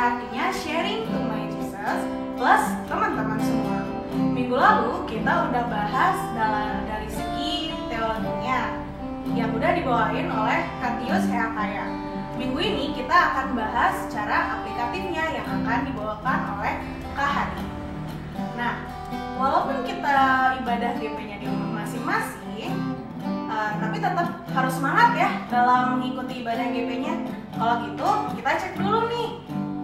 artinya sharing to my Jesus plus teman-teman semua. Minggu lalu kita udah bahas dari segi teologinya yang udah dibawain oleh Katius Heataya. Minggu ini kita akan bahas secara aplikatifnya yang akan dibawakan oleh Kak Hadi. Nah, walaupun kita ibadah GP-nya di rumah masing-masing, tapi tetap harus semangat ya dalam mengikuti ibadah GP-nya. Kalau gitu, kita cek dulu nih,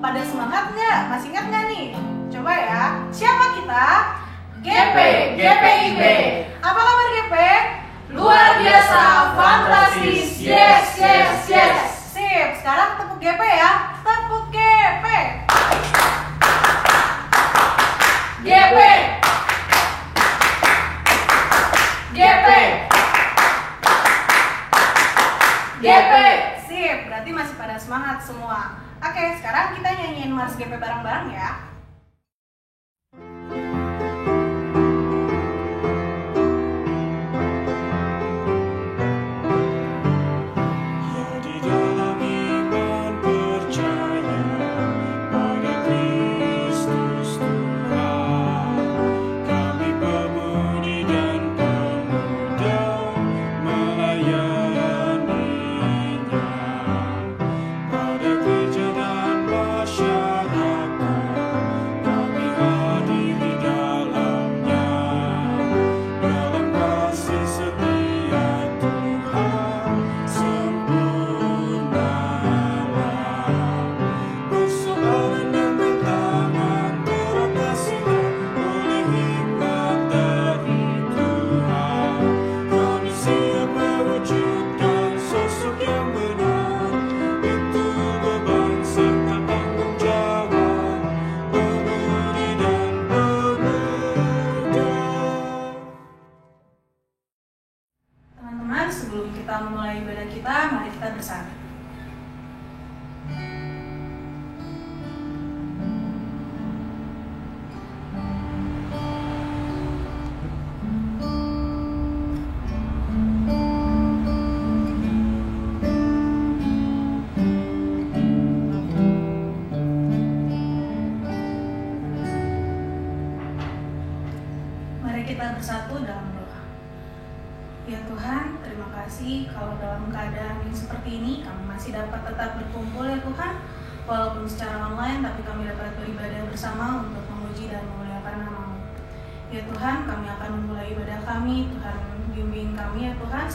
pada semangat nggak? Masih ingat nggak nih? Coba ya, siapa kita? GP, GPIB. Apa kabar GP? Luar biasa, fantastis, yes, yes, yes. Sip, sekarang tepuk GP ya. Tepuk GP. GP. GP. GP. Sip, berarti masih pada semangat semua. Oke, sekarang kita nyanyiin Mars GP bareng-bareng ya. Sebelum kita memulai ibadah kita, mari kita bersatu. Mari kita bersatu dalam doa. Ya Tuhan, terima kasih kalau dalam keadaan yang seperti ini kami masih dapat tetap berkumpul ya Tuhan. Walaupun secara online, tapi kami dapat beribadah bersama untuk memuji dan memuliakan nama-Mu. Ya Tuhan, kami akan memulai ibadah kami. Tuhan bimbing kami ya Tuhan,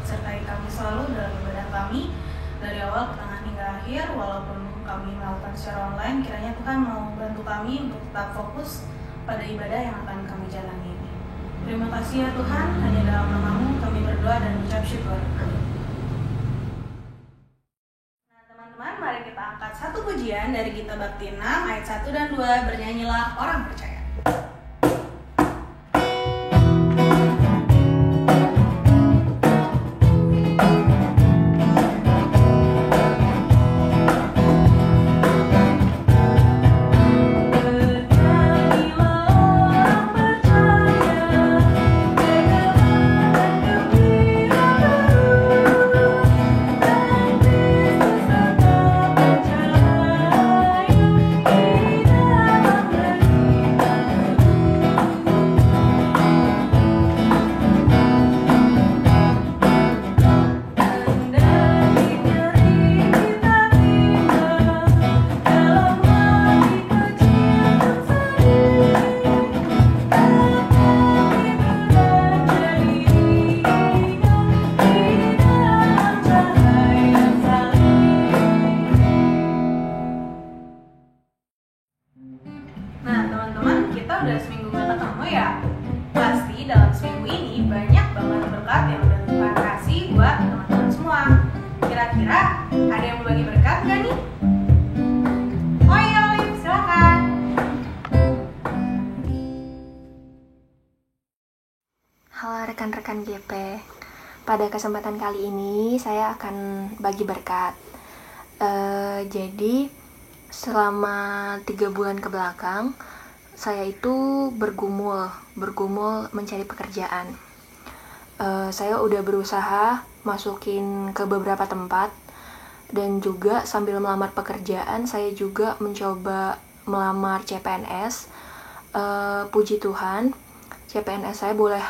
sertai kami selalu dalam ibadah kami dari awal ke tengah hingga akhir. Walaupun kami melakukan secara online, kiranya Tuhan mau bantu kami untuk tetap fokus pada ibadah yang akan kami jalani ini. Terima kasih ya Tuhan, hanya dalam nama-Mu kami berdoa dan ucap syukur. Nah teman-teman, mari kita angkat satu pujian dari Gita Bakti 6 ayat 1 dan 2, bernyanyilah orang percaya. Rekan-rekan GP, pada kesempatan kali ini saya akan bagi berkat. Jadi selama 3 bulan ke belakang saya itu bergumul mencari pekerjaan. Saya udah berusaha masukin ke beberapa tempat, Dan juga sambil melamar pekerjaan, saya juga mencoba melamar CPNS. Puji Tuhan, CPNS saya boleh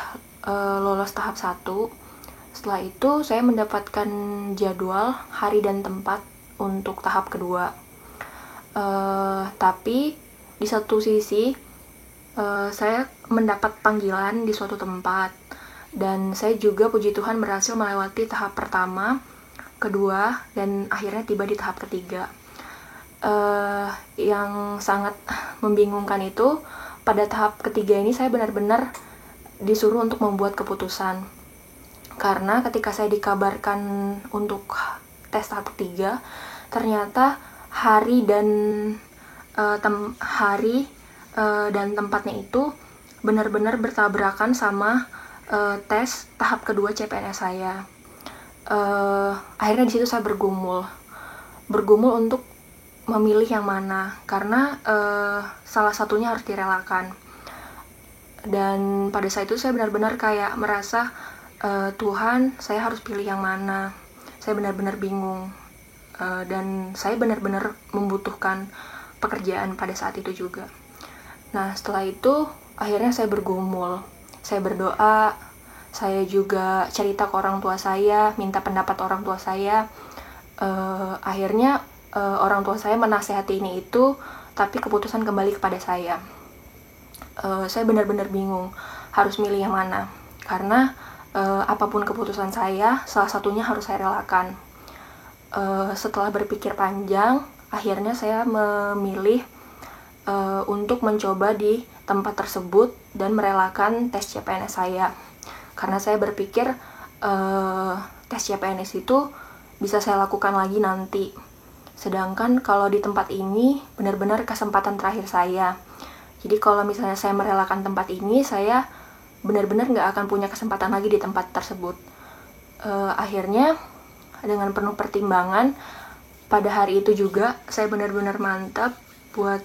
lolos tahap 1. Setelah itu saya mendapatkan jadwal, hari dan tempat untuk tahap kedua. Tapi di satu sisi saya mendapat panggilan di suatu tempat, dan saya juga puji Tuhan berhasil melewati tahap pertama, kedua, dan akhirnya tiba di tahap ketiga. Yang sangat membingungkan itu, pada tahap ketiga ini saya benar-benar disuruh untuk membuat keputusan. Karena ketika saya dikabarkan untuk tes tahap ketiga, ternyata hari dan tempatnya itu benar-benar bertabrakan sama tes tahap kedua CPNS saya. Akhirnya di situ saya bergumul untuk memilih yang mana, karena salah satunya harus direlakan. Dan pada saat itu saya benar-benar kayak merasa, Tuhan, saya harus pilih yang mana. Saya benar-benar bingung, dan saya benar-benar membutuhkan pekerjaan pada saat itu juga. Nah, setelah itu akhirnya saya bergumul, saya berdoa, saya juga cerita ke orang tua saya, minta pendapat orang tua saya. Akhirnya orang tua saya menasehati ini itu, tapi keputusan kembali kepada saya. Saya benar-benar bingung harus milih yang mana, karena apapun keputusan saya, salah satunya harus saya relakan. Setelah berpikir panjang, akhirnya saya memilih untuk mencoba di tempat tersebut dan merelakan tes CPNS saya, karena saya berpikir tes CPNS itu bisa saya lakukan lagi nanti, sedangkan kalau di tempat ini benar-benar kesempatan terakhir saya. Jadi kalau misalnya saya merelakan tempat ini, saya benar-benar nggak akan punya kesempatan lagi di tempat tersebut. Akhirnya dengan penuh pertimbangan, pada hari itu juga saya benar-benar mantap buat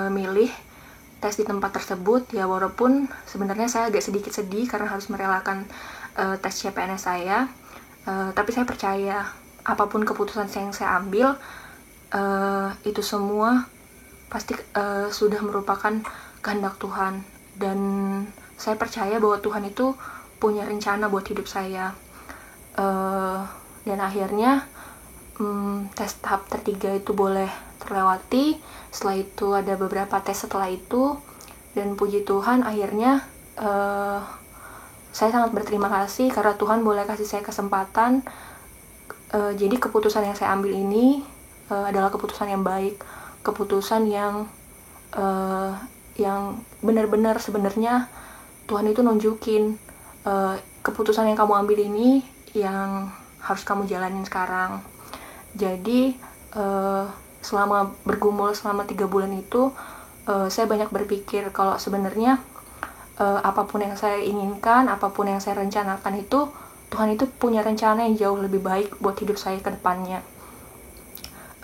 milih tes di tempat tersebut. Ya walaupun sebenarnya saya agak sedikit sedih karena harus merelakan tes CPNS saya, tapi saya percaya apapun keputusan yang saya ambil, itu semua pasti sudah merupakan kehendak Tuhan, dan saya percaya bahwa Tuhan itu punya rencana buat hidup saya. Dan akhirnya tes tahap ketiga itu boleh terlewati. Setelah itu ada beberapa tes setelah itu, dan puji Tuhan akhirnya saya sangat berterima kasih karena Tuhan boleh kasih saya kesempatan. Jadi keputusan yang saya ambil ini adalah keputusan yang baik, keputusan yang benar-benar sebenarnya Tuhan itu nunjukin keputusan yang kamu ambil ini yang harus kamu jalanin sekarang. Jadi selama bergumul selama 3 bulan itu, saya banyak berpikir kalau sebenarnya apapun yang saya inginkan, apapun yang saya rencanakan itu, Tuhan itu punya rencana yang jauh lebih baik buat hidup saya ke depannya.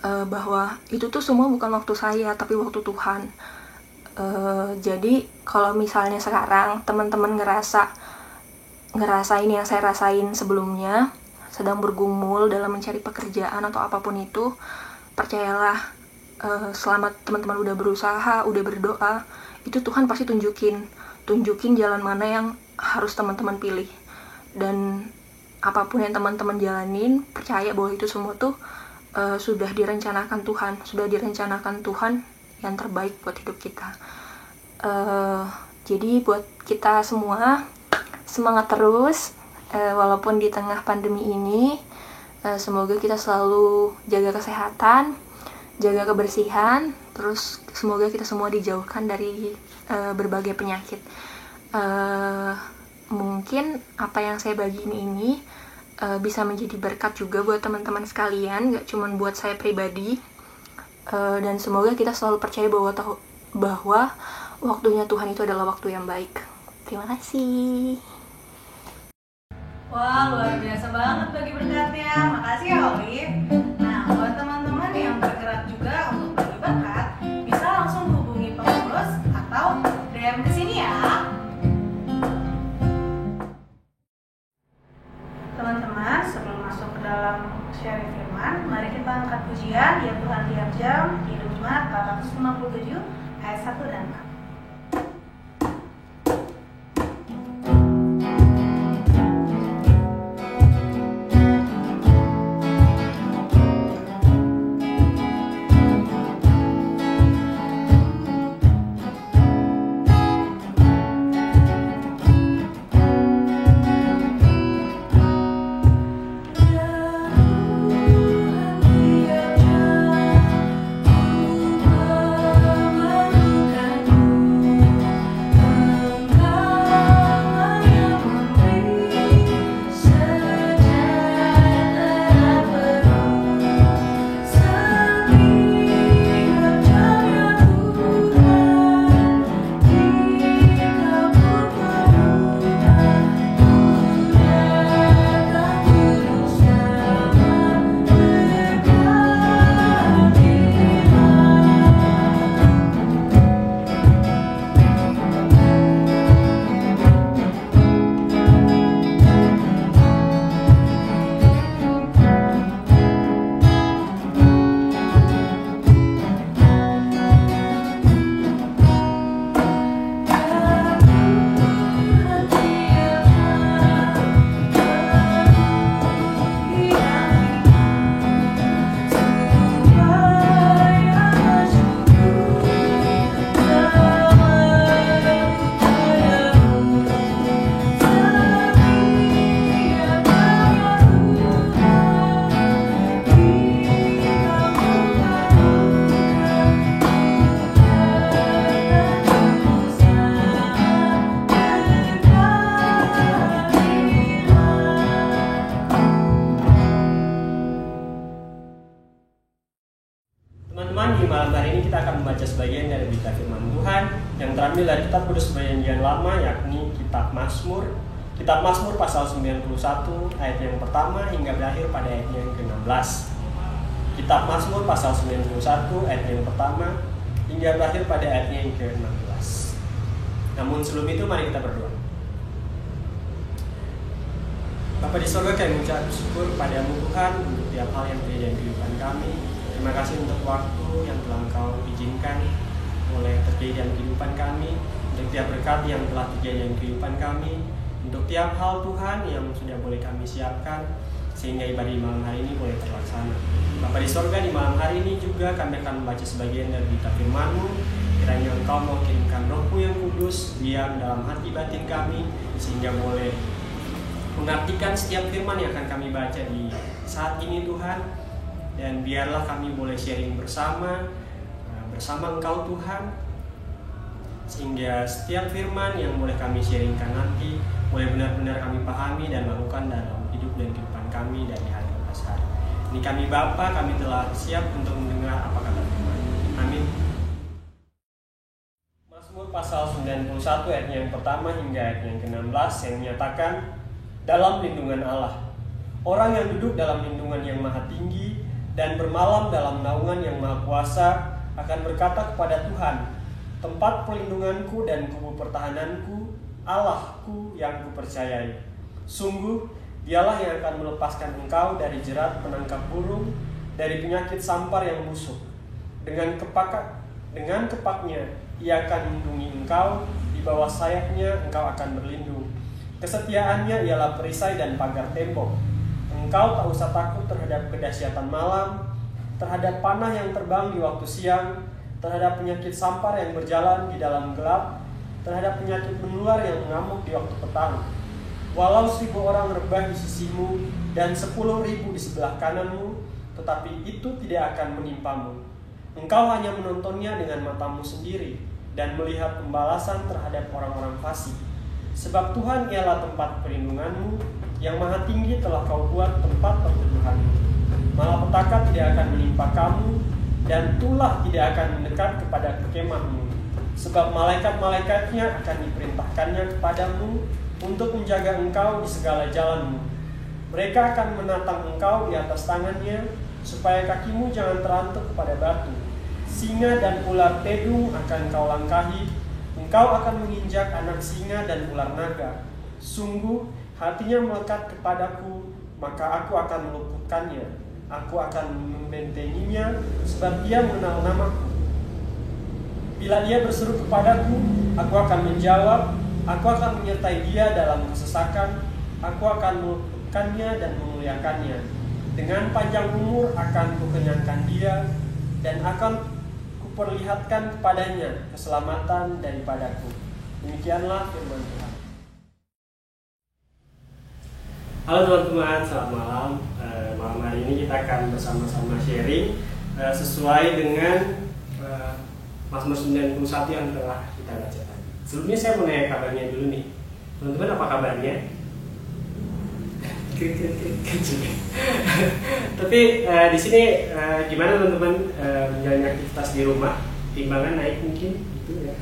Bahwa itu tuh semua bukan waktu saya, tapi waktu Tuhan. Jadi kalau misalnya sekarang teman-teman ngerasain yang saya rasain sebelumnya, sedang bergumul dalam mencari pekerjaan atau apapun itu, percayalah, selama teman-teman udah berusaha, udah berdoa, itu Tuhan pasti tunjukin jalan mana yang harus teman-teman pilih. Dan apapun yang teman-teman jalanin, percaya bahwa itu semua tuh sudah direncanakan Tuhan yang terbaik buat hidup kita. Jadi buat kita semua, semangat terus walaupun di tengah pandemi ini. Semoga kita selalu jaga kesehatan, jaga kebersihan, terus semoga kita semua dijauhkan dari berbagai penyakit. Mungkin apa yang saya bagiin ini bisa menjadi berkat juga buat teman-teman sekalian, gak cuma buat saya pribadi. Dan semoga kita selalu percaya bahwa waktunya Tuhan itu adalah waktu yang baik. Terima kasih. Wah, luar biasa banget bagi berkatnya. Makasih ya Olive. Nah, buat teman-teman yang bergerak juga untuk bagi berkat, bisa langsung hubungi pengurus atau DM ke sini ya. Teman-teman, sebelum masuk ke dalam sharing firman, mari kita setiap jam. Kidung Jumat 457 ayat 1 dan 4. Di malam hari ini kita akan membaca sebagian dari berita firman Tuhan yang terambil dari kitab Kudus Perjanjian Lama, yakni kitab Mazmur. Kitab Mazmur pasal 91 ayat yang pertama hingga berakhir pada ayat yang ke-16. Kitab Mazmur pasal 91 ayat yang pertama hingga berakhir pada ayat yang ke-16. Namun sebelum itu mari kita berdoa. Bapa di surga, kami mengucap syukur padamu Tuhan untuk tiap hal yang terjadi dalam kehidupan kami. Terima kasih untuk waktu yang telah Engkau izinkan oleh terjadi dalam kehidupan kami, untuk tiap berkat yang telah terjadi dalam kehidupan kami, untuk tiap hal Tuhan yang sudah boleh kami siapkan sehingga ibadah di malam hari ini boleh terlaksana. Bapa di surga, di malam hari ini juga kami akan membaca sebagian dari berita firman-Mu. Kiranya Engkau mau kirimkan Roh-Mu yang kudus diam dalam hati batin kami sehingga boleh mengartikan setiap firman yang akan kami baca di saat ini Tuhan. Dan biarlah kami boleh sharing bersama Engkau Tuhan, sehingga setiap firman yang boleh kami sharingkan nanti boleh benar-benar kami pahami dan lakukan dalam hidup dan kehidupan kami dari hari ke hari. Ini kami Bapa, kami telah siap untuk mendengar apa kata firman. Amin. Mazmur pasal 91 ayat yang pertama hingga ayat yang ke-16 yang menyatakan, dalam lindungan Allah, orang yang duduk dalam lindungan yang maha tinggi dan bermalam dalam naungan yang maha kuasa akan berkata kepada Tuhan, tempat perlindunganku dan kubu pertahananku, Allahku yang kupercayai. Sungguh, dialah yang akan melepaskan engkau dari jerat penangkap burung, dari penyakit sampar yang busuk. Dengan kepaknya, ia akan melindungi engkau, di bawah sayapnya engkau akan berlindung. Kesetiaannya ialah perisai dan pagar tembok. Engkau tak usah takut terhadap kedahsyatan malam, terhadap panah yang terbang di waktu siang, terhadap penyakit sampar yang berjalan di dalam gelap, terhadap penyakit menular yang mengamuk di waktu petang. Walau 1000 orang rebah di sisimu dan 10.000 di sebelah kananmu, tetapi itu tidak akan menimpamu. Engkau hanya menontonnya dengan matamu sendiri dan melihat pembalasan terhadap orang-orang fasik. Sebab Tuhan ialah tempat perlindunganmu, yang maha tinggi telah kau buat tempat perteduhanmu. Malapetaka tidak akan menimpa kamu, dan tulah tidak akan mendekat kepada kemahmu. Sebab malaikat-malaikatnya akan diperintahkannya kepadamu untuk menjaga engkau di segala jalanmu. Mereka akan menatang engkau di atas tangannya, supaya kakimu jangan terantuk kepada batu. Singa dan ular tedung akan kau langkahi. Engkau akan menginjak anak singa dan ular naga. Sungguh, hatinya melekat kepadaku, maka aku akan meluputkannya. aku akan membentenginya sebab dia mengenal namaku. Bila dia berseru kepadaku, aku akan menjawab, aku akan menyertai dia dalam kesesakan, aku akan meluputkannya dan memuliakannya. Dengan panjang umur akan kukenyangkan dia, dan akan kuperlihatkan kepadanya keselamatan daripadaku. Demikianlah firman Tuhan. Halo teman-teman, selamat malam. Malam hari ini kita akan bersama-sama sharing sesuai dengan Mazmur 91 yang telah kita baca tadi. Sebelumnya saya mau nanya kabarnya dulu nih. Teman-teman apa kabarnya? Tapi di sini gimana teman-teman menjalani aktivitas di rumah? Timbangan naik mungkin gitu ya.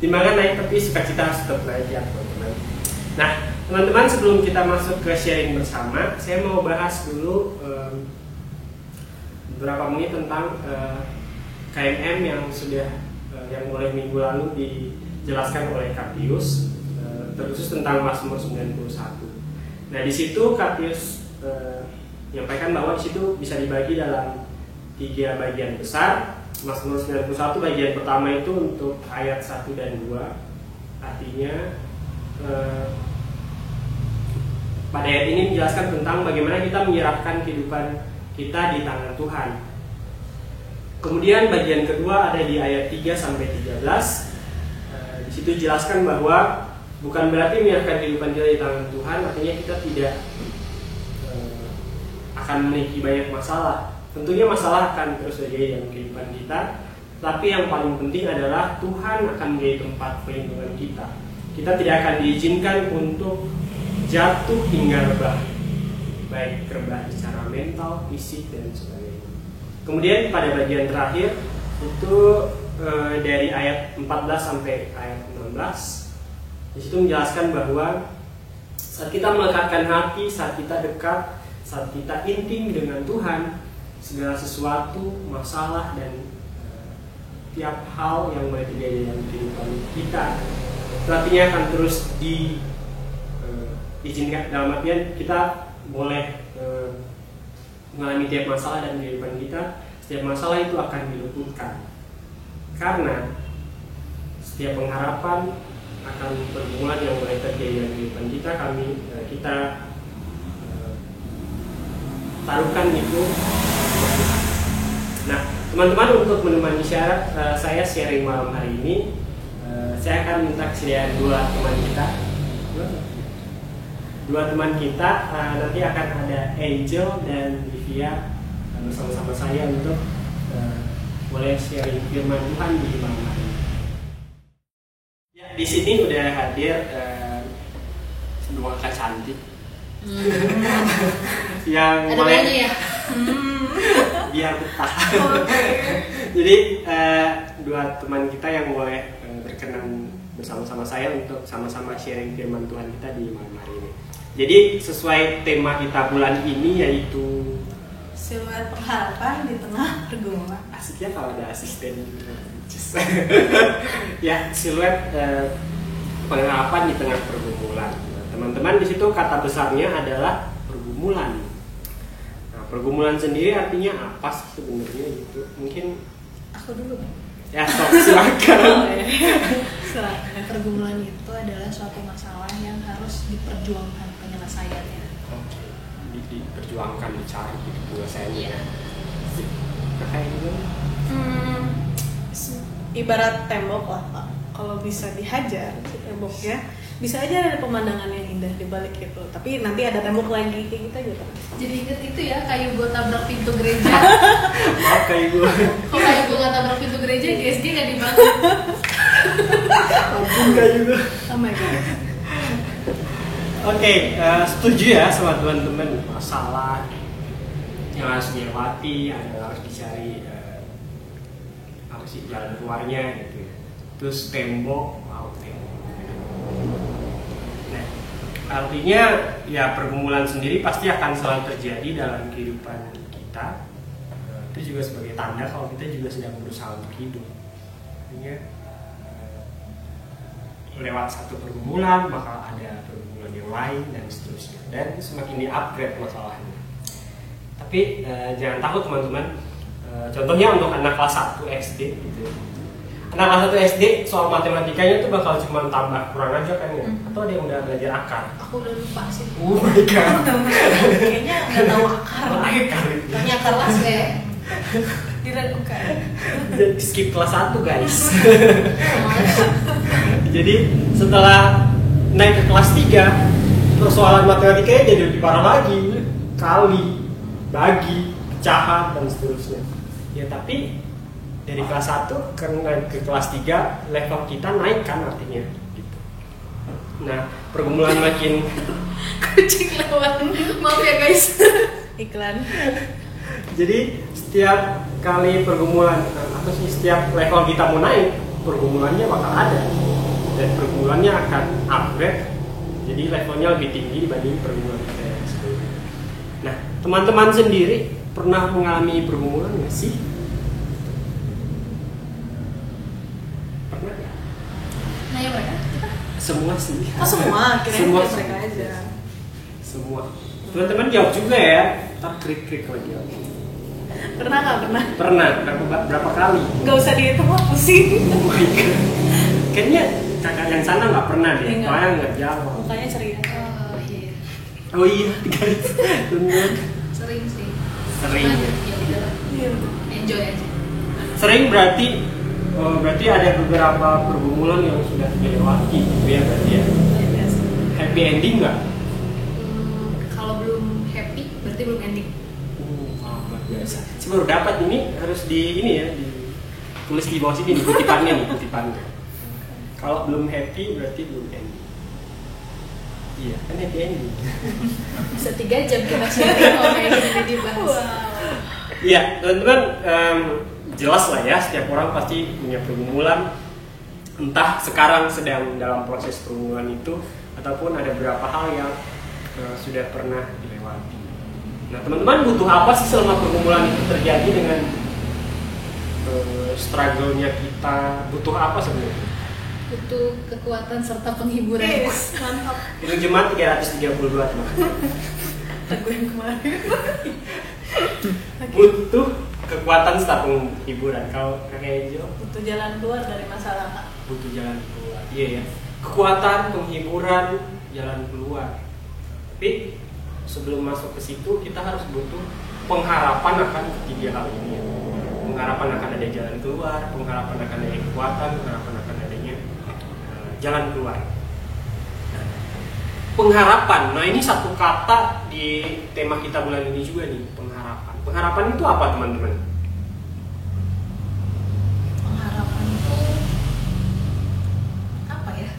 Timbangan naik tapi sukacita tetap naik ya teman-teman. Nah, teman-teman sebelum kita masuk ke sharing bersama, saya mau bahas dulu beberapa menit tentang KMM yang sudah yang mulai minggu lalu dijelaskan oleh Kak Pius, terkhusus tentang Mazmur 91. Nah, di situ Kak Pius menyampaikan bahwa di situ bisa dibagi dalam 3 bagian besar. Mazmur 91 bagian pertama itu untuk ayat 1 dan 2. Artinya pada ayat ini menjelaskan tentang bagaimana kita menyerahkan kehidupan kita di tangan Tuhan. Kemudian bagian kedua ada di ayat 3 sampai 13. Di situ dijelaskan bahwa bukan berarti menyerahkan kehidupan kita di tangan Tuhan artinya kita tidak akan memiliki banyak masalah. Tentunya masalah akan terus terjadi dalam kehidupan kita, tapi yang paling penting adalah Tuhan akan menjadi tempat perlindungan kita. Kita tidak akan diizinkan untuk jatuh hingga rebah, baik rebah secara mental, fisik, dan sebagainya. Kemudian pada bagian terakhir itu dari ayat 14 sampai ayat 16, di situ menjelaskan bahwa saat kita melekatkan hati, saat kita dekat, saat kita intim dengan Tuhan, segala sesuatu, masalah dan tiap hal yang boleh terjadi dalam kehidupan kita, artinya akan terus diizinkan. Dalam artian kita boleh mengalami tiap masalah dalam kehidupan kita. Setiap masalah itu akan diluputkan karena setiap pengharapan akan pergumulan yang boleh terjadi dalam kehidupan kita, kita taruhkan itu. Nah, teman-teman, untuk menemani saya sharing malam hari ini, saya akan minta kesediaan dua teman kita. Nanti akan ada Angel dan Livia bersama-sama saya untuk boleh sharing firman Tuhan di malam hari ini. Ya, di sini udah hadir dua kakak cantik yang Ada boleh ya? biar betah. Jadi dua teman kita yang boleh berkenan bersama-sama saya untuk sama-sama sharing firman Tuhan kita di malam hari ini. Jadi sesuai tema kita bulan ini, yaitu Siluet pengharapan di tengah pergumulan. Asik ya kalau ada asisten. Ya, siluet pengharapan di tengah pergumulan. Teman-teman, di situ kata besarnya adalah pergumulan. Nah, pergumulan sendiri artinya apa sih sebenarnya gitu? Mungkin Aku dulu. ya, silakan. Pergumulan itu adalah suatu masalah yang harus diperjuangkan penyelesaiannya. Oke, diperjuangkan, dicari gitu penyelesaiannya. Iya. Kayak gitu. Ibarat tembok lah Pak. Kalau bisa dihajar si temboknya, bisa aja ada pemandangan yang indah di balik itu. Tapi nanti ada tembok lagi kayak gitu aja Pak. Jadi inget itu ya, kayu gue tabrak pintu gereja. Maaf kayak gue. Kok kayu gue gak tabrak pintu gereja, GSG gak dibangun. Ampun kayak gue. Oh my god. Oke, setuju ya sama teman-teman. Masalah yang harus dilewati, harus dicari apa sih jalan keluarnya gitu. Terus tembok, tembok. Nah, artinya ya pergumulan sendiri pasti akan selalu terjadi dalam kehidupan kita. Itu juga sebagai tanda kalau kita juga sedang berusaha untuk hidup. Artinya lewat satu pergumulan bakal ada pergumulan yang lain dan seterusnya, dan semakin di-upgrade masalahnya. Tapi jangan takut teman-teman. Contohnya untuk anak kelas 1 SD gitu. Anak kelas 1 SD soal matematikanya itu bakal cuma tambah kurang aja kan ya? Atau ada yang udah belajar akar? Aku udah lupa sih. Oh my god. Kayaknya nggak tahu akar. Akar. Tanya kelas deh. Diragukan. Jadi skip kelas 1 guys. Jadi setelah naik ke kelas 3 persoalan matematikanya jadi lebih parah lagi. Kali, bagi, pecahan dan seterusnya. Ya tapi dari kelas 1 ke kelas 3 level kita naik kan artinya gitu. Nah, pergumulan makin Kucing lewat. Maaf ya guys. Iklan. jadi setiap kali pergumulan atau setiap level kita mau naik, pergumulannya bakal ada dan pergumulannya akan upgrade. Jadi levelnya lebih tinggi dibanding pergumulan kita yang sebelumnya. Nah, teman-teman sendiri pernah mengalami pergumulan nggak sih? Pernah nggak? Nah ya mereka. Semua sih. Oh semua, kirain Semua mereka sih. aja. Semua. Teman-teman jawab juga ya. Ntar krik-krik lagi. Pernah nggak pernah? Pernah berapa kali? Nggak usah dihitung lah, pusing. Oh my god. Kayaknya kakak yang sana nggak pernah deh. Enggak. Soalnya nggak jawab. Mukanya ceria. Oh iya. Oh iya guys. Bener. Sering sih. Sering. Cuman, ya udah. Iya. Enjoy aja. Sering berarti ada beberapa pergumulan yang sudah dilewati gitu ya berarti ya. Biasa. Happy ending nggak? Kalau belum happy berarti belum ending. Luar biasa. Saya baru dapat ini harus di ini ya ditulis di bawah sini nih kutipannya. Kalau belum happy berarti belum ending. Iya kan happy ending. Bisa 3 jam kita sharing kalau kayak gini dibahas. Iya teman-teman jelas lah ya setiap orang pasti punya pergumulan. Entah sekarang sedang dalam proses pergumulan itu ataupun ada beberapa hal yang sudah pernah dilewati. Nah teman-teman butuh apa sih selama pergumulan itu terjadi dengan struggle-nya kita? Butuh apa sebenarnya? Butuh kekuatan serta penghiburan. Yes, mantap. Hitung jemaat 332 teman. Lagu yang kemarin. Butuh kekuatan serta penghiburan. Kalau kakek Angel Butuh jalan keluar dari masalah, Kak. butuh jalan keluar. Iya ya. Kekuatan, penghiburan, jalan keluar. Tapi sebelum masuk ke situ kita harus butuh pengharapan akan ketiga hal ini. Pengharapan akan ada jalan keluar, pengharapan akan ada kekuatan, pengharapan akan adanya jalan keluar. Pengharapan. Nah ini satu kata di tema kita bulan ini juga nih, pengharapan. Pengharapan itu apa teman-teman? Pengharapan itu apa ya?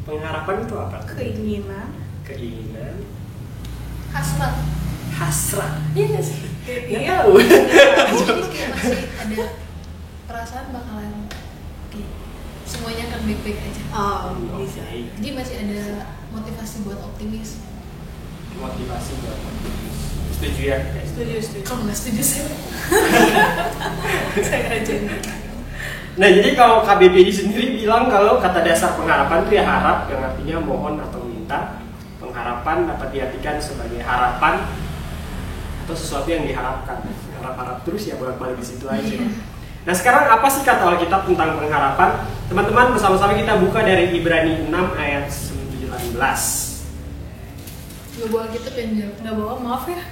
Pengharapan itu apa? Keinginan. Keinginan, Hasrat. hasrat. Iya nggak sih? Nggak Iya. tahu. Jadi kayak masih ada perasaan bakalan semuanya akan baik-baik aja. Oh, bisa. Oke. Jadi masih ada motivasi buat optimis. Motivasi buat optimis. Setuju ya? Setuju. Kalau nggak setuju saya. Saya aja. Nah jadi kalau KBBI sendiri bilang kalau kata dasar pengharapan itu ya harap, yang artinya mohon atau minta. Pengharapan dapat diartikan sebagai harapan atau sesuatu yang diharapkan. Harap-harap terus ya bolak-balik di situ aja. Nah sekarang apa sih kata Alkitab tentang pengharapan? Teman-teman bersama-sama kita buka dari Ibrani 6 ayat 19. Nggak bawa gitu penjel. Nggak bawa, maaf ya.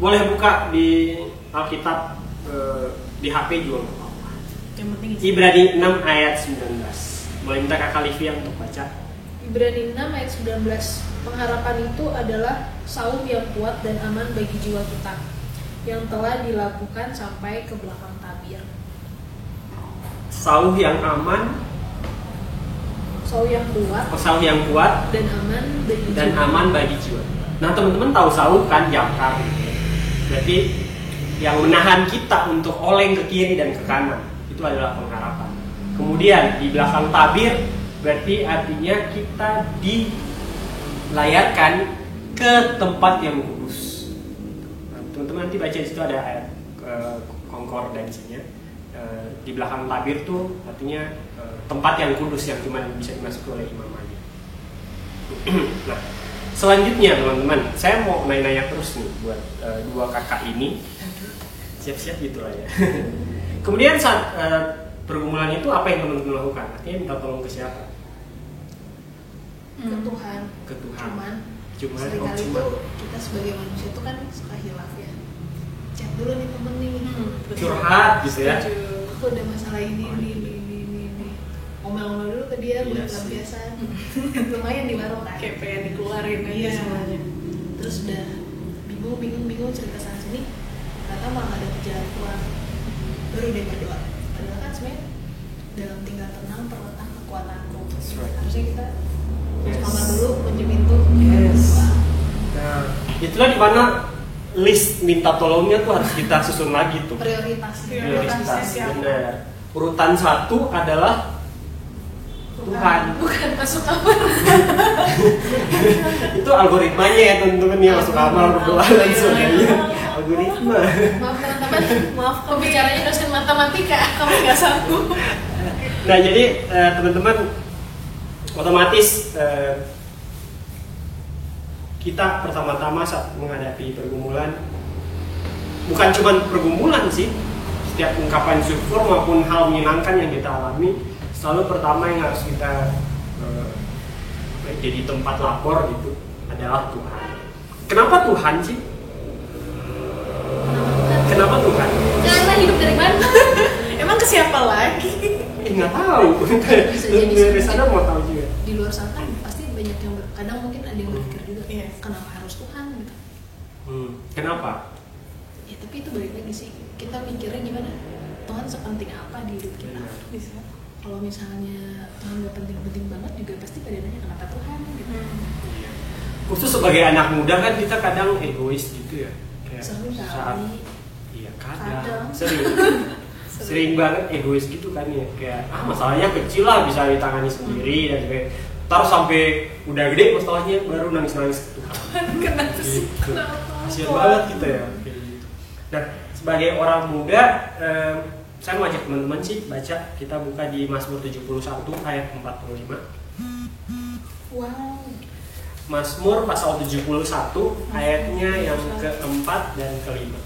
Boleh buka di Alkitab di HP juga nggak apa-apa. Yang penting isi. Ibrani 6 ayat 19. Boleh minta Kakak Livia untuk baca. Ibrani 6 ayat 19. Pengharapan itu adalah saum yang kuat dan aman bagi jiwa kita, yang telah dilakukan sampai ke belakang tabir. Sauh yang aman, Saum yang kuat sauh yang kuat dan aman bagi dan jiwa. aman bagi jiwa. Nah teman-teman tahu sauh kan jangkar. Berarti yang menahan kita untuk oleng ke kiri dan ke kanan itu adalah pengharapan. Kemudian di belakang tabir berarti artinya kita dilayarkan ke tempat yang kudus. Nah, teman-teman nanti baca di situ ada ayat konkordansinya. Di belakang tabir tuh artinya tempat yang kudus yang cuma bisa dimasuki oleh imam aja. Nah, Selanjutnya teman-teman, saya mau nanya-nanya terus nih buat dua kakak ini. Siap-siap gitu lah ya. Kemudian saat pergumulan itu apa yang teman-teman lakukan? Artinya minta tolong ke siapa? Ke Tuhan. Ke Tuhan. Cuman seringkali itu kita sebagai manusia itu kan suka hilaf ya. Chat dulu nih temen nih. Curhat gitu ya. Aku ada masalah ini. Ngomel-ngomel dulu ke dia buat lampiasan. Lumayan di warung kan. Kayak pengen dikeluarin aja semuanya. Terus udah bingung cerita sana sini. Ternyata malah ada jalan keluar. Baru dia berdoa. Padahal kan sebenarnya dalam tinggal tenang terletak kekuatanku. Harusnya kita kamar dulu, kunci pintu. Nah, itulah dimana list minta tolongnya tuh harus kita susun lagi tuh. Prioritas, benar. Urutan 1 adalah Tuhan. Bukan masuk kamar. Itu algoritmanya ya teman-teman ya, masuk kamar berdoa dan sebagainya. Algoritma. Maaf teman-teman, maaf pembicaranya dosen matematika, kami nggak sanggup. Nah jadi teman-teman otomatis kita pertama-tama saat menghadapi pergumulan, bukan cuma pergumulan sih, setiap ungkapan syukur maupun hal menyenangkan yang kita alami, selalu pertama yang harus kita jadi tempat lapor gitu adalah Tuhan. Kenapa Tuhan sih? Kenapa Tuhan? Karena hidup dari mana? Emang ke siapa lagi? Nggak tahu. Dari sana mau tahu juga. Di luar sana kan pasti banyak yang kadang mungkin ada yang berpikir juga, kenapa harus Tuhan gitu? Kenapa? Ya tapi itu balik lagi sih, kita mikirnya gimana? Tuhan sepenting apa di hidup kita? Bisa. Kalau misalnya Tuhan gak penting-penting banget juga pasti pada nanya kenapa Tuhan gitu. Khusus sebagai anak muda kan kita kadang egois gitu ya. Kayak saat kadang sering banget egois gitu kan ya, kayak masalahnya kecil lah bisa ditangani sendiri dan juga ntar sampai udah gede masalahnya baru nangis-nangis ke Tuhan. Kenapa sih? Gitu. Kasian banget kita ya kayak gitu. Nah sebagai orang muda saya mau ajak teman-teman sih baca, kita buka di Mazmur 71 ayat 45. Wow. Mazmur pasal 71 ayatnya yang keempat dan kelima.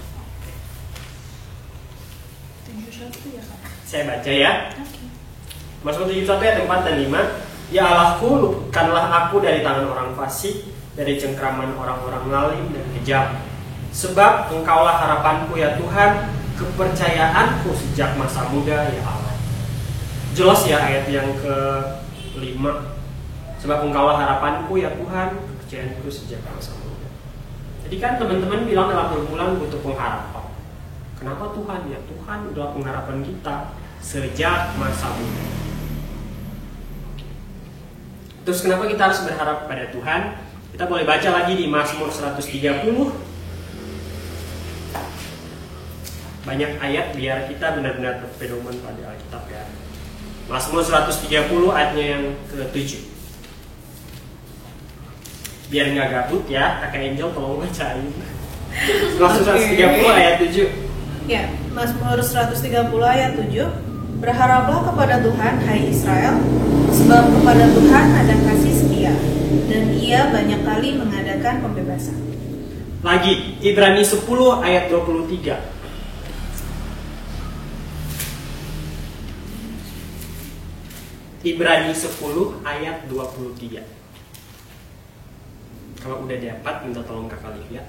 71 ya Kak? Saya baca ya. Oke. Mazmur 71 ayat 4 dan 5. Ya Allahku, luputkanlah aku dari tangan orang fasik, dari cengkraman orang-orang zalim dan kejam. Sebab Engkaulah harapanku ya Tuhan, kepercayaanku sejak masa muda ya Allah. Jelas ya ayat yang ke-5. Sebab Engkaulah harapanku ya Tuhan, kepercayaanku sejak masa muda. Jadi kan teman-teman bilang dalam pergumulan butuh pengharapan. Kenapa Tuhan? Ya Tuhan udah pengharapan kita sejak masa muda. Terus kenapa kita harus berharap pada Tuhan? Kita boleh baca lagi di Mazmur 130. Banyak ayat biar kita benar-benar berpedoman pada Alkitab ya. Mazmur 130 ayatnya yang ke-7. Biar nggak gabut ya, Kakak Angel tolong bacain. Mazmur 130 ayat 7. Ya, Mazmur 130 ayat 7. Berharaplah kepada Tuhan, hai Israel, sebab kepada Tuhan ada kasih setia, dan Ia banyak kali mengadakan pembebasan. Lagi, Ibrani 10 ayat 23. Ibrani 10 ayat 23. Kalau udah dapat, minta tolong kakak Livia.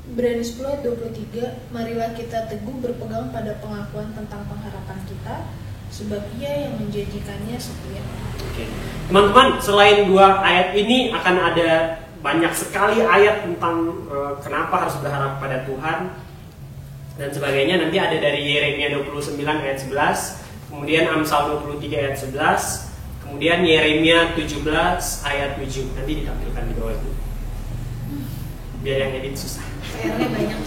Ibrani 10 ayat 23. Marilah kita teguh berpegang pada pengakuan tentang pengharapan kita, sebab Ia yang menjanjikannya setia. Oke. Teman-teman, selain dua ayat ini akan ada banyak sekali ayat tentang kenapa harus berharap pada Tuhan dan sebagainya. Nanti ada dari Yeremia 29 ayat 11, kemudian Amsal 23 ayat 11, kemudian Yeremia 17 ayat 7. Nanti ditampilkan di bawah itu. Biar yang edit susah. PR-nya banyak.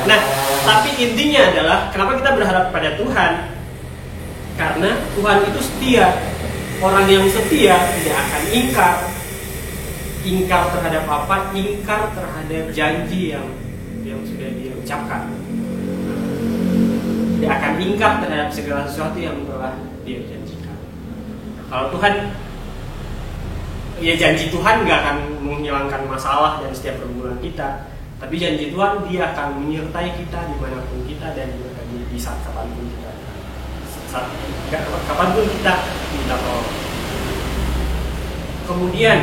Nah, tapi intinya adalah kenapa kita berharap pada Tuhan? Karena Tuhan itu setia. Orang yang setia tidak akan ingkar. Ingkar terhadap apa? Ingkar terhadap janji yang sudah dia ucapkan. Tidak akan ingkar terhadap segala sesuatu yang telah dia janjikan. Kalau Tuhan ya janji Tuhan nggak akan menghilangkan masalah dan setiap pergumulan kita, tapi janji Tuhan Dia akan menyertai kita dimanapun kita dan di saat kapanpun kita, kapanpun kita minta tolong. Kemudian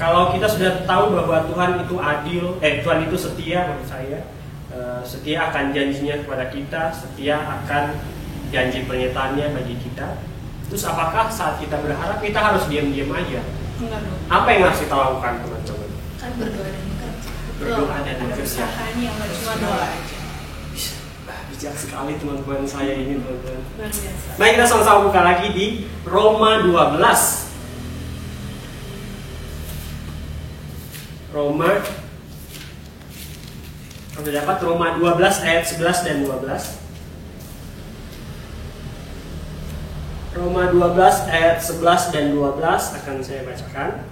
kalau kita sudah tahu bahwa Tuhan itu adil, Tuhan itu setia, menurut saya setia akan janjinya kepada kita, setia akan janji pernyataannya bagi kita. Terus apakah saat kita berharap kita harus diam-diam aja? Enggak dong. Apa yang harus kita lakukan, teman-teman? Kan berdoa dan bekerja. Berdoa dan bekerja. Usahanya nggak cuma doa aja. Bijak sekali teman-teman saya ini, teman-teman. Luar biasa. Nah, kita sama-sama buka lagi di Roma 12. Roma, kita dapat Roma 12 ayat 11 dan 12. Roma 12 ayat 11 dan 12 akan saya bacakan.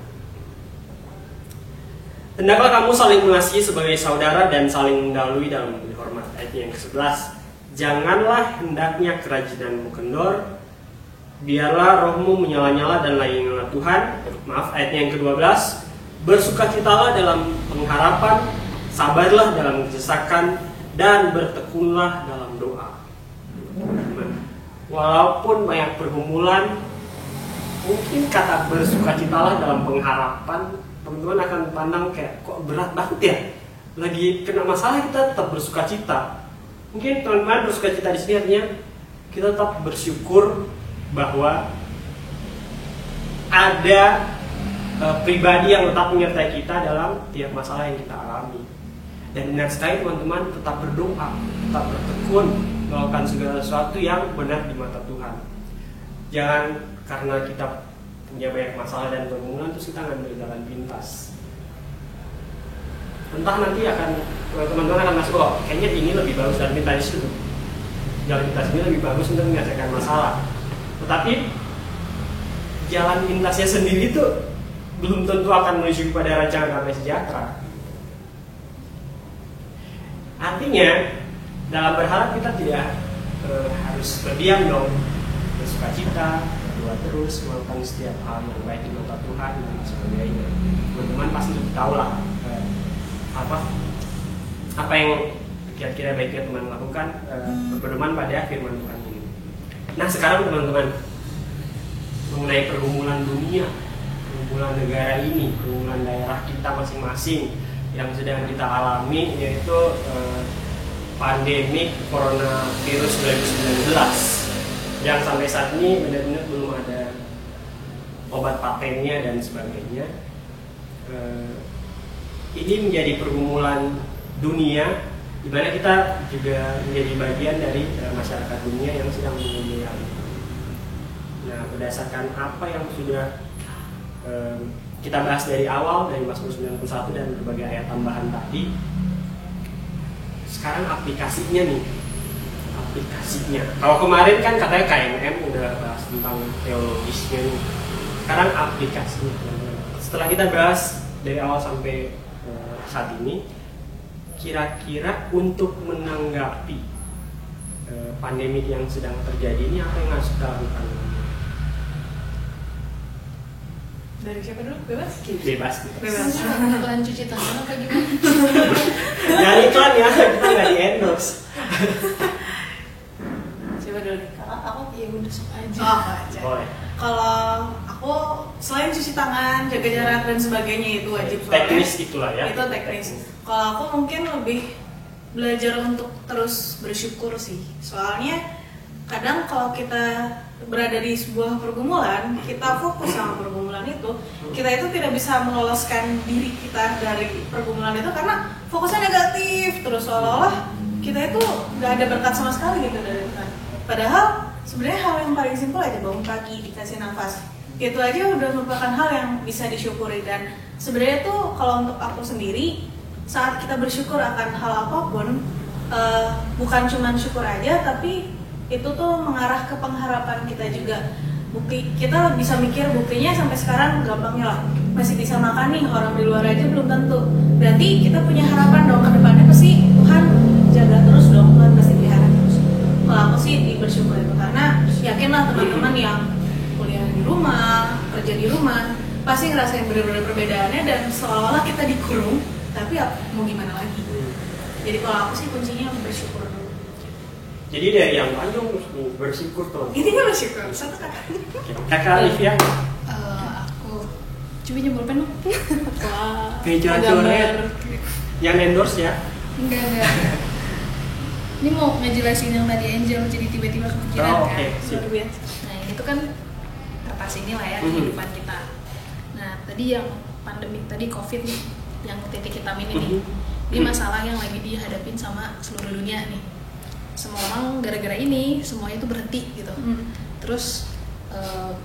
Hendaklah kamu saling mengasihi sebagai saudara dan saling mendahului dalam memberi hormat. Ayat yang ke-11. Janganlah hendaknya kerajinanmu kendor, biarlah rohmu menyala-nyala dan layanilah Tuhan. Maaf, ayat yang ke-12. Bersukacitalah dalam pengharapan, sabarlah dalam kesesakan, dan bertekunlah dalam doa. Walaupun banyak pergumulan, mungkin kata bersukacitalah dalam pengharapan, teman-teman akan pandang kayak kok berat banget ya. Lagi kena masalah kita tetap bersukacita. Mungkin teman-teman bersukacita di sini artinya kita tetap bersyukur bahwa ada pribadi yang tetap menyertai kita dalam tiap masalah yang kita alami. Dan benar sekali teman-teman, tetap berdoa, tetap bertekun, melakukan segala sesuatu yang benar di mata Tuhan. Jangan karena kita punya banyak masalah dan pergumulan terus kita ngambil jalan pintas. Entah nanti akan teman-teman akan masuk, oh kayaknya ini lebih bagus jalan pintas itu. Jalan pintas ini lebih bagus untuk menyelesaikan masalah. Tetapi jalan pintasnya sendiri itu belum tentu akan menuju kepada rancangan damai sejahtera. Artinya dalam berharap kita tidak harus berdiam dong, bersukacita, berdoa terus, melakukan setiap hal yang baik di mata Tuhan dan sebagainya. Teman-teman pasti tahu lah apa yang kira-kira baiknya teman lakukan berpedoman pada firman Tuhan ini. Nah sekarang teman-teman, mengenai pergumulan dunia, pergumulan negara ini, pergumulan daerah kita masing-masing yang sedang kita alami, yaitu pandemi coronavirus 2019 yang sampai saat ini benar-benar belum ada obat patennya dan sebagainya. Ini menjadi pergumulan dunia di mana kita juga menjadi bagian dari masyarakat dunia yang sedang mengalami. Nah, berdasarkan apa yang sudah kita bahas dari awal, dari Mazmur 91 dan berbagai ayat tambahan tadi, sekarang aplikasinya nih. Kalau kemarin kan katanya KMM udah bahas tentang teologisnya nih. Sekarang aplikasinya. Setelah kita bahas dari awal sampai saat ini, kira-kira untuk menanggapi pandemi yang sedang terjadi ini apa yang harus kita lakukan? Dari siapa dulu? Bebas? Bebas. Iklan cuci tangan apa gimana? Jangan iklan ya, kita nggak di endorse. Coba dulu nih. Kalau aku ya udah sok aja. Oh, aja. Boleh. Kalau aku selain cuci tangan, jaga jarak dan sebagainya itu wajib soalnya. Teknis itulah ya. Itu teknis. Kalau aku mungkin lebih belajar untuk terus bersyukur sih. Soalnya kadang kalau kita berada di sebuah pergumulan, kita fokus sama pergumulan itu, kita itu tidak bisa meloloskan diri kita dari pergumulan itu karena fokusnya negatif terus, seolah-olah kita itu nggak ada berkat sama sekali gitu dari Tuhan. Padahal sebenarnya hal yang paling simpel aja, bangun pagi, dikasih nafas, itu aja udah merupakan hal yang bisa disyukuri. Dan sebenarnya tuh kalau untuk aku sendiri, saat kita bersyukur akan hal apapun, bukan cuma syukur aja, tapi itu tuh mengarah ke pengharapan kita juga. Bukti kita bisa mikir, buktinya sampai sekarang gampangnya lah masih bisa makan nih, orang di luar aja belum tentu. Berarti kita punya harapan dong ke depannya, pasti Tuhan jaga terus dong, Tuhan pasti pelihara terus. Kalau aku sih bersyukur itu, karena yakinlah teman-teman yang kuliah di rumah, kerja di rumah, perbedaannya dan seolah-olah kita dikurung, tapi ya mau gimana lagi. Jadi kalau aku sih kuncinya bersyukur dulu. Jadi dari yang panjang bersyukur tuh. Intinya bersyukur. Satu kata. Kakak Olivia. Aku coba nyebur pen dong. Wah. Kayak coret. Yang endorse ya? Enggak. Ini mau ngejelasin yang tadi Angel jadi tiba-tiba kepikiran Oh, kan. oke, siap. Luar biasa. Nah itu kan kertas ini lah ya kehidupan kita. Nah tadi yang pandemik tadi COVID nih, yang titik hitam ini nih, ini masalah yang lagi dihadapin sama seluruh dunia nih. Semua orang gara-gara ini semuanya tuh berhenti gitu. Terus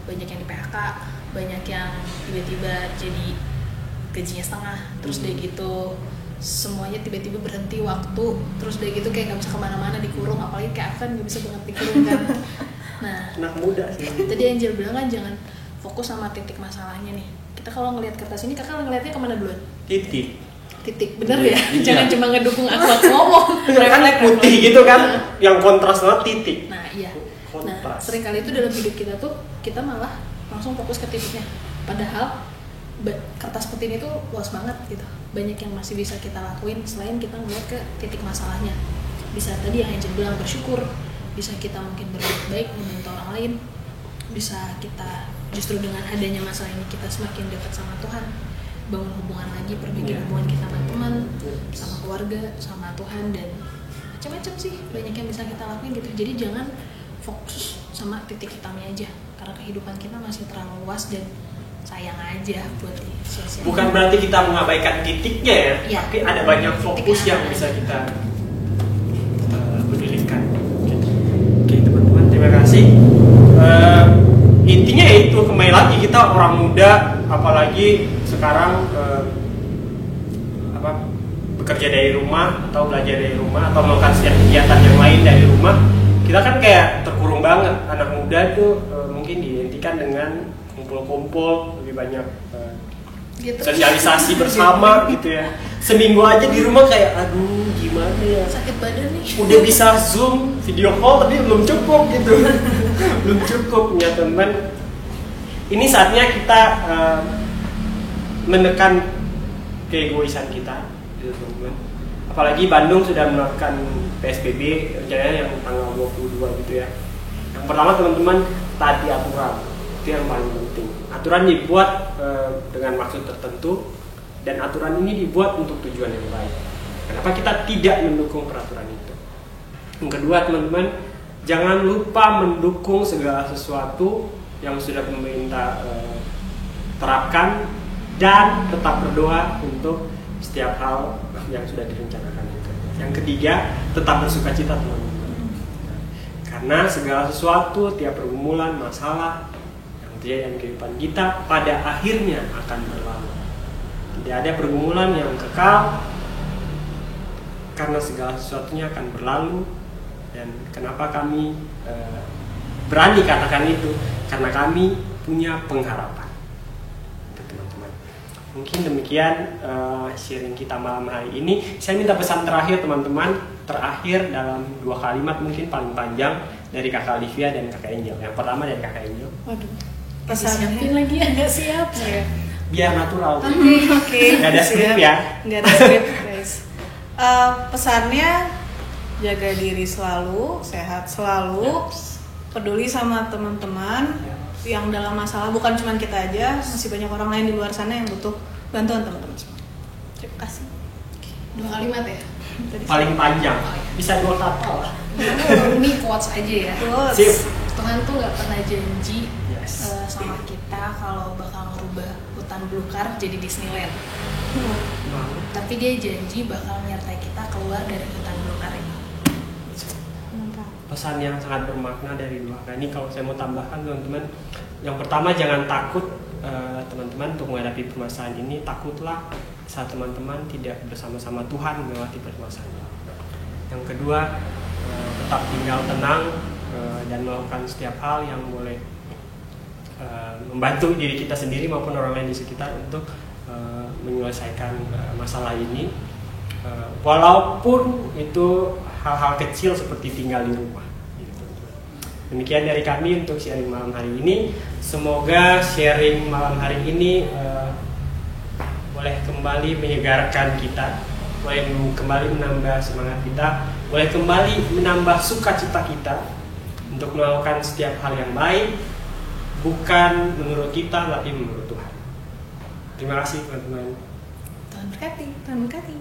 banyak yang di PHK, banyak yang tiba-tiba jadi gajinya setengah, terus dia gitu semuanya tiba-tiba berhenti waktu, terus udah gitu kayak nggak bisa kemana-mana, dikurung, apalagi kayak aku kan nggak bisa banget dikurung kan. Nah Anak muda sih. tadi Angel bilang kan jangan fokus sama titik masalahnya nih. Kita kalau ngelihat kertas ini, kakak ngelihatnya kemana duluan? Titik, bener ya? Iya. Jangan cuma ngedukung aku ngomong. Kan putih gitu kan, yang kontras banget titik. Nah iya. Nah Kontras. seringkali itu dalam hidup kita tuh kita malah langsung fokus ke titiknya. Padahal kertas putih ini tuh luas banget gitu. Banyak yang masih bisa kita lakuin selain kita ngeliat ke titik masalahnya. Bisa tadi yang Angel bilang bersyukur, bisa kita mungkin berbuat baik membantu orang lain, bisa kita justru dengan adanya masalah ini kita semakin dekat sama Tuhan, bangun hubungan lagi, perbaiki hubungan kita sama teman, sama keluarga, sama Tuhan, dan macam-macam sih banyak yang bisa kita lakuin gitu. Jadi jangan fokus sama titik hitamnya aja, karena kehidupan kita masih terlalu luas dan sayang aja buat sia-sia. Bukan berarti kita mengabaikan titiknya ya, Ya, tapi ada banyak fokus yang ada. bisa kita berdirikan. Oke teman-teman, terima kasih. Intinya itu kembali lagi kita orang muda, apalagi sekarang bekerja dari rumah atau belajar dari rumah atau melakukan setiap kegiatan yang lain dari rumah, kita kan kayak terkurung banget. Anak muda tuh mungkin diidentikan dengan kumpul-kumpul, lebih banyak gitu. sosialisasi bersama gitu ya. Seminggu aja di rumah kayak aduh gimana ya, Sakit badan nih. udah bisa zoom video call tapi belum cukup gitu. Belum cukup ya teman. Ini saatnya kita menekan keegoisan kita gitu teman. Apalagi Bandung sudah melakukan PSBB rencananya yang tanggal 22 gitu ya. Yang pertama teman-teman, taati aturan. Itu yang paling penting. Aturan dibuat dengan maksud tertentu, dan aturan ini dibuat untuk tujuan yang baik. Kenapa kita tidak mendukung peraturan itu? Yang kedua teman-teman, jangan lupa mendukung segala sesuatu yang sudah pemerintah terapkan, dan tetap berdoa untuk setiap hal yang sudah direncanakan itu. Yang ketiga, tetap bersukacita teman-teman. Karena segala sesuatu, tiap pergumulan, masalah yang kehidupan kita pada akhirnya akan berlalu. Tidak ada pergumulan yang kekal, karena segala sesuatunya akan berlalu. Dan kenapa kami berani katakan itu? Karena kami punya pengharapan. Itu teman-teman. Mungkin demikian sharing kita malam hari ini. Saya minta pesan terakhir teman-teman, terakhir dalam 2 kalimat mungkin paling panjang dari Kakak Olivia dan Kakak Angel. Yang pertama dari Kakak Angel. Waduh. Siapin lagi ya, nggak siap saya. Biar natural. Oke. Nggak ada skrip ya. Nggak ada skrip guys. Pesannya jaga diri selalu, sehat selalu, peduli sama teman-teman yang dalam masalah, bukan cuma kita aja, masih banyak orang lain di luar sana yang butuh bantuan teman-teman semua. Terima kasih. 2 kalimat ya. Paling panjang. Bisa 2 kata lah. Ini quotes aja ya. Sip. Tuhan tuh nggak pernah janji Yes. sama kita kalau bakal ngerubah hutan belukar jadi Disneyland. Tapi dia janji bakal menyertai kita keluar dari hutan belukar ini. Pesan yang sangat bermakna dari 2 kata ini, kalau saya mau tambahkan teman-teman, yang pertama jangan takut teman-teman untuk menghadapi permasalahan ini. Takutlah saat teman-teman tidak bersama-sama Tuhan melewati permasalahan ini. Yang kedua, tetap tinggal tenang dan melakukan setiap hal yang boleh membantu diri kita sendiri maupun orang lain di sekitar untuk menyelesaikan masalah ini, walaupun itu hal-hal kecil seperti tinggal di rumah. Demikian dari kami untuk sharing malam hari ini. Semoga sharing malam hari ini boleh kembali menyegarkan kita, boleh kembali menambah semangat kita, boleh kembali menambah sukacita kita untuk melakukan setiap hal yang baik, bukan menurut kita tapi menurut Tuhan. Terima kasih teman-teman. Tuhan berkati, Tuhan berkati.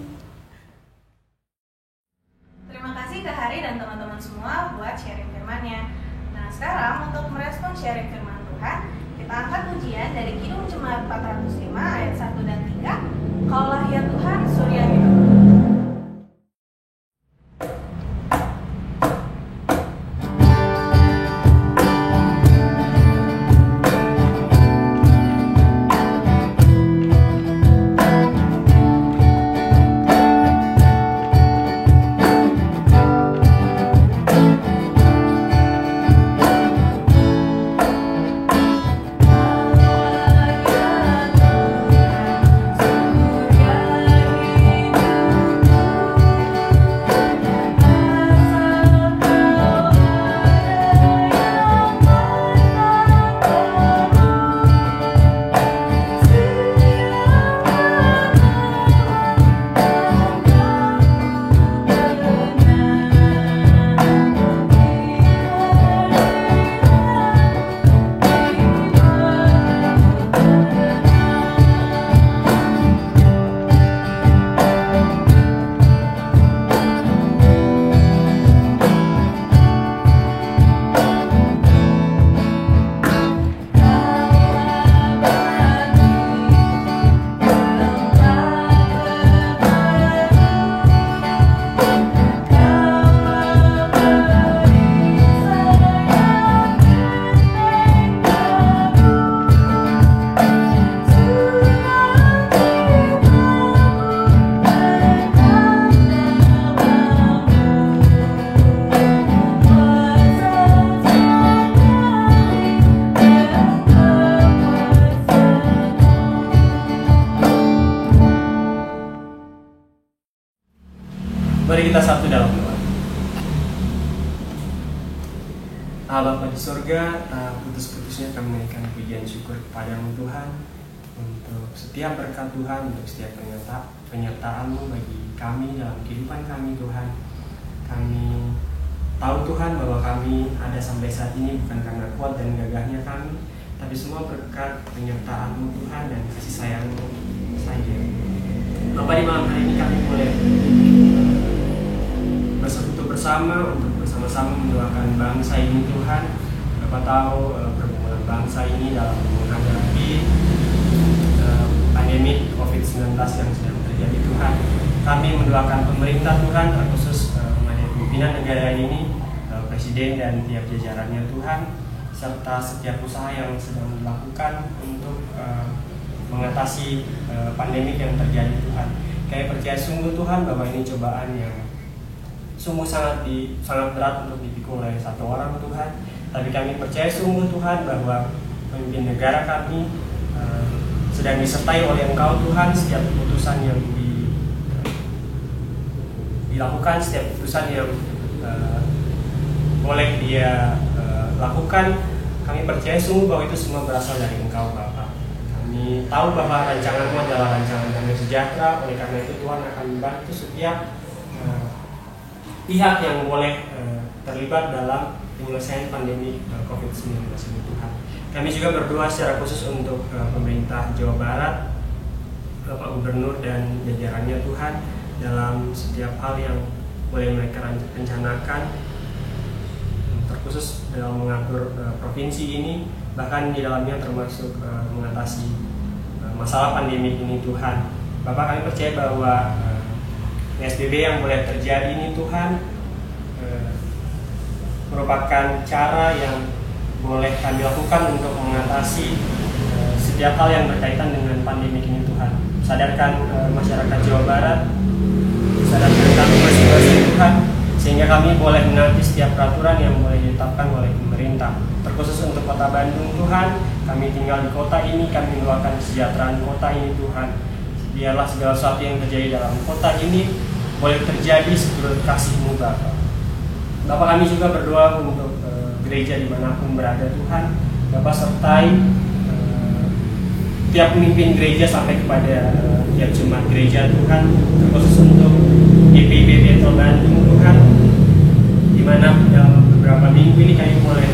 Terima kasih Kak Hari dan teman-teman semua buat sharing firman-Nya. Nah, sekarang untuk merespon sharing firman Tuhan, kita angkat pujian dari Kidung Jemaat 405 ayat 1 dan 3. Kaulah ya Tuhan, surya hidup. Mari kita satu dalam doa. Allah Bapa di surga, putus-putusnya kami menaikkan pujian syukur kepadamu Tuhan, untuk setiap berkat Tuhan, untuk setiap penyertaan-Mu bagi kami dalam kehidupan kami Tuhan. Kami tahu Tuhan bahwa kami ada sampai saat ini bukan karena kuat dan gagahnya kami, tapi semua berkat penyertaan-Mu Tuhan dan kasih sayang-Mu saja. Bapak, di malam hari ini kami boleh bersekutu bersama untuk bersama-sama mendoakan bangsa ini Tuhan. Bapak tahu pergumulan bangsa ini dalam menghadapi pandemi COVID-19 yang sedang terjadi Tuhan. Kami mendoakan pemerintah Tuhan, terkhusus menghadapi pimpinan negara ini, Presiden dan tiap jajarannya Tuhan, serta setiap usaha yang sedang dilakukan untuk mengatasi pandemi yang terjadi Tuhan. Kami percaya sungguh Tuhan bahwa ini cobaan yang sungguh sangat berat untuk dipikul oleh satu orang Tuhan. Tapi kami percaya sungguh Tuhan bahwa pemimpin negara kami sedang disertai oleh Engkau Tuhan. Setiap keputusan yang dilakukan, setiap keputusan yang boleh dia lakukan, kami percaya sungguh bahwa itu semua berasal dari Engkau Bapa. Kami tahu bahwa rancangan-Mu adalah rancangan damai sejahtera. Oleh karena itu Tuhan akan membantu setiap pihak yang boleh terlibat dalam penyelesaian pandemi COVID-19 ini Tuhan. Kami juga berdoa secara khusus untuk pemerintah Jawa Barat, Bapak Gubernur dan jajarannya Tuhan, dalam setiap hal yang boleh mereka rencanakan, terkhusus dalam mengatur provinsi ini, bahkan di dalamnya termasuk mengatasi masalah pandemi ini Tuhan. Bapak, kami percaya bahwa PSBB yang boleh terjadi ini Tuhan merupakan cara yang boleh kami lakukan untuk mengatasi setiap hal yang berkaitan dengan pandemi ini Tuhan. Sadarkan masyarakat Jawa Barat, sadarkan kami masing-masing Tuhan, sehingga kami boleh menaati setiap peraturan yang boleh ditetapkan oleh pemerintah. Terkhusus untuk Kota Bandung Tuhan, kami tinggal di kota ini, kami mendoakan kesejahteraan kota ini Tuhan. Biarlah segala sesuatu yang terjadi dalam kota ini boleh terjadi seturut kasih-Mu Bapa. Bapak, kami juga berdoa untuk gereja dimanapun berada Tuhan. Bapak sertai tiap pemimpin gereja sampai kepada setiap jemaat gereja Tuhan, terkhusus untuk GPIB Betel Bandung Tuhan, di mana dalam beberapa minggu ini kami boleh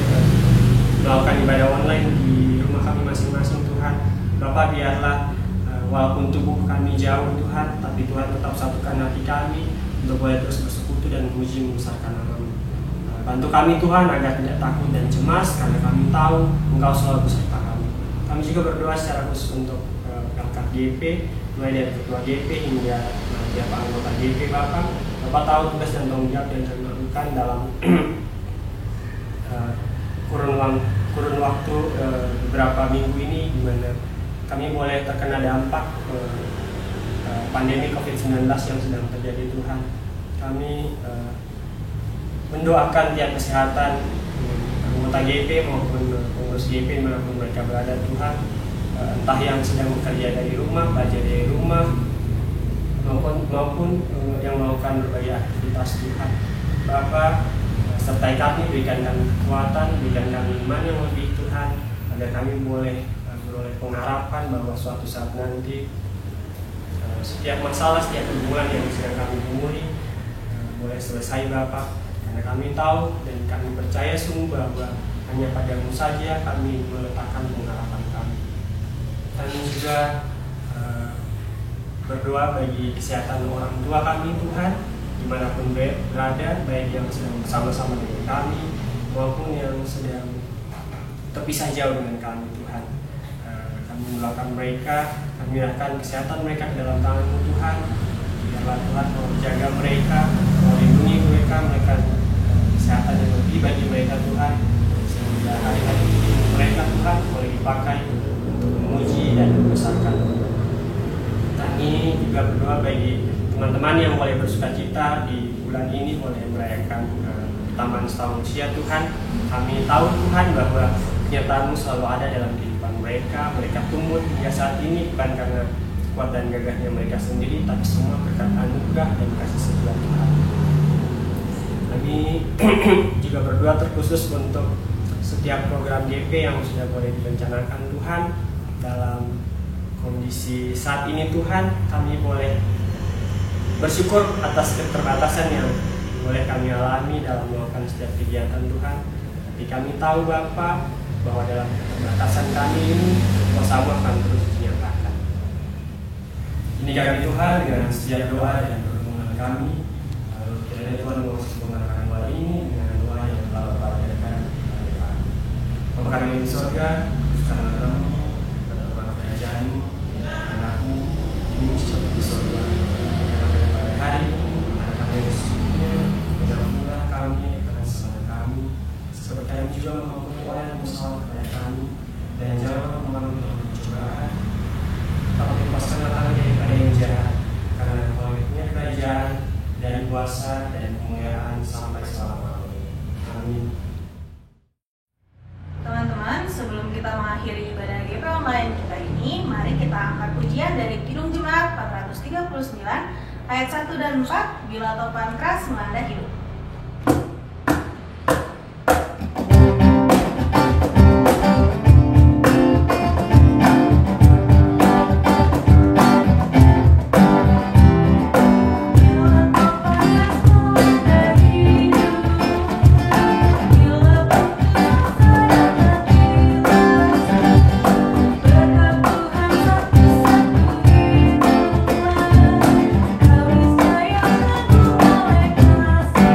melakukan ibadah online di rumah kami masing-masing Tuhan. Bapak, biarlah walaupun tubuh kami jauh Tuhan, tapi Tuhan tetap satukan hati kami untuk boleh terus bersekutu dan memuji membesarkan nama-Mu. Bantu kami Tuhan agar tidak takut dan cemas, karena kami tahu Engkau selalu beserta kami. Kami juga berdoa secara khusus untuk perangkat GP, mulai dari ketua GP hingga tiap anggota GP. Bapak tahu tugas dan tanggung jawab yang kami lakukan dalam kurun waktu beberapa minggu ini, di mana kami boleh terkena dampak pandemi COVID-19 yang sedang terjadi Tuhan. Kami mendoakan tiap kesehatan anggota GP maupun pengurus GP dimanapun mereka berada Tuhan, entah yang sedang bekerja dari rumah, belajar dari rumah, maupun yang melakukan berbagai aktivitas Tuhan. Bapak, sertai kami, berikan kami kekuatan, berikan kami iman yang lebih Tuhan, agar kami boleh beroleh pengharapan bahwa suatu saat nanti setiap masalah, setiap hubungan yang sedang kami temui boleh selesai Bapak, karena kami tahu dan kami percaya sungguh bahwa hanya padamu saja kami meletakkan pengharapan kami. Kami juga berdoa bagi kesehatan orang tua kami Tuhan, dimanapun berada, baik yang sedang bersama-sama dengan kami maupun yang sedang terpisah jauh dengan kami Tuhan. Kami melakukan mereka, kami menyerahkan kesehatan mereka ke dalam tangan-Mu Tuhan. Biarlah Tuhan menjaga mereka, melindungi mereka, kesehatan yang lebih bagi mereka Tuhan, sehingga hari-hari mereka Tuhan boleh dipakai untuk memuji dan membesarkan. Kami juga berdoa bagi teman-teman yang boleh bersukacita di bulan ini boleh merayakan taman setahun usia Tuhan. Kami tahu Tuhan bahwa kenyataanmu selalu ada dalam kehidupan mereka. Mereka tumbuh hingga saat ini bukan karena kuat dan gagahnya mereka sendiri, tapi semua berkat anugerah dan kasih setia Tuhan. Kami juga berdoa terkhusus untuk setiap program GP yang sudah boleh direncanakan Tuhan. Dalam kondisi saat ini Tuhan, kami boleh bersyukur atas keterbatasan yang boleh kami alami dalam melakukan setiap kegiatan Tuhan. Tapi kami tahu Bapa bahwa dalam keterbatasan kami ini kuasa-Mu akan terus dinyatakan. Ini kami Tuhan dengan setiap doa dan permohonan kami. Lalu kiranya Tuhan mengucapkan doa ini dengan doa yang telah Bapa ajarkan kepada kami. Bapa kami di surga, kami berdoa pada kerajaan-Mu, anakmu ini seperti surga. Hari kami bersyukur, mengampunilah kami akan kesalahan kami, seperti kami juga mengampuni orang yang bersalah kepada kami, dan jangan mempengaruhi dalam pencobaan, tapi lepaskanlah kami daripada yang jahat, karena Engkau punya kerajaan dan kuasa dan kemuliaan sampai selama-lamanya. Amin. Teman-teman, sebelum kita mengakhiri ibadah GP online kita ini, mari kita angkat pujian dari Kidung Jemaat 439 ayat 1 dan 4, bila topan keras melanda hidup. Kau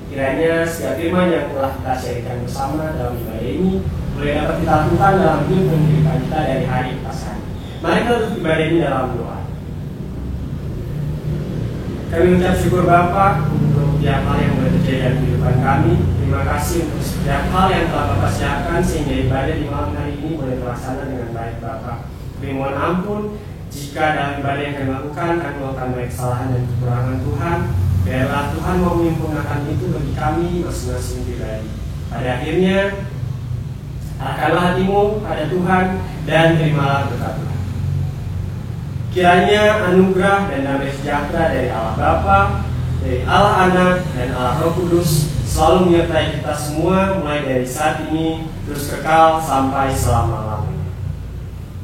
Kiranya setiap firman yang telah kita sharingkan bersama dalam ibadah ini boleh dapat kita lakukan dalam hidup dan kehidupan kita dari hari ke hari. Mari kita tutup ibadah ini dalam doa. Kami ucap syukur Bapa untuk setiap hal yang boleh terjadi dalam kehidupan kami. Terima kasih untuk setiap hal yang telah Bapak siapkan sehingga ibadah di malam hari ini boleh terlaksana dengan baik Bapak. Kami mohon ampun jika dalam ibadah yang kami lakukan kami melakukan banyak kesalahan dan kekurangan Tuhan. Biarlah Tuhan mau menyempurnakan itu bagi kami masing-masing pribadi. Pada akhirnya arahkanlah hatimu pada Tuhan dan terimalah berkat Tuhan. Kiranya anugerah dan damai sejahtera dari Allah Bapa, dari Allah Anak dan Allah Roh Kudus selalu menyertai kita semua mulai dari saat ini terus kekal sampai selama-lamanya.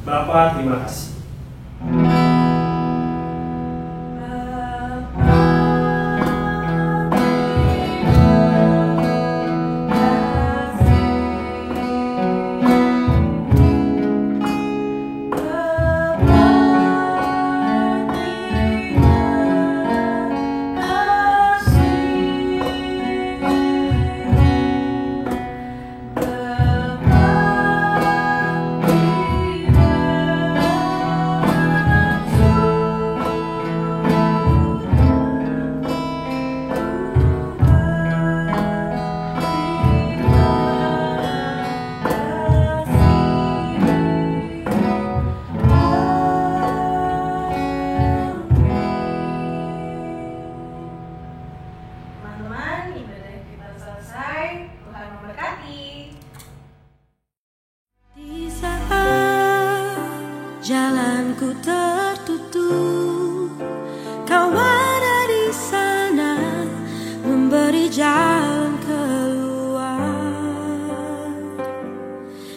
Bapa, terima kasih. Jalanku tertutup, Kau ada di sana memberi jalan keluar.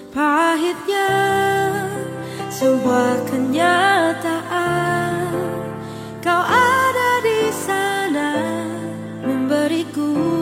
Pahitnya sebuah kenyataan, Kau ada di sana memberiku